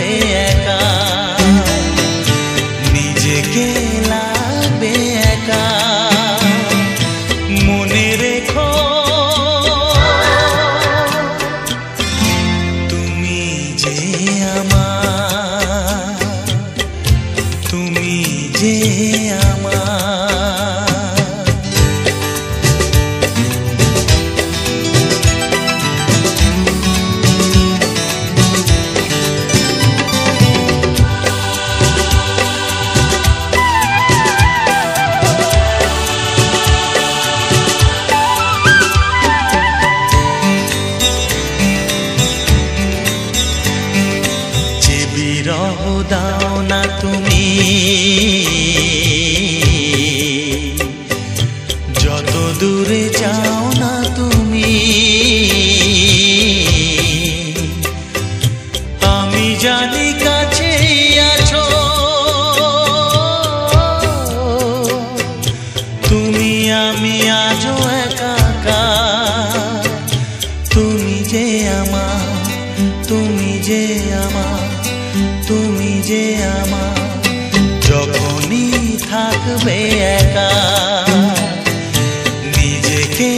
থাকবে একা, নিজেকে লাগবে একা। মনে রেখো তুমি যে আমার, তুমি যে আমার। বিরহ দাও না তুমি, যত দূরে যাও না তুমি। আমি জানি কাছেই আছো তুমি, আমি আজও একাকার। তুমি যে আমার, তুমি যে আমার, তুমি যে আমার। যখনই থাকবে একা, নিজেকে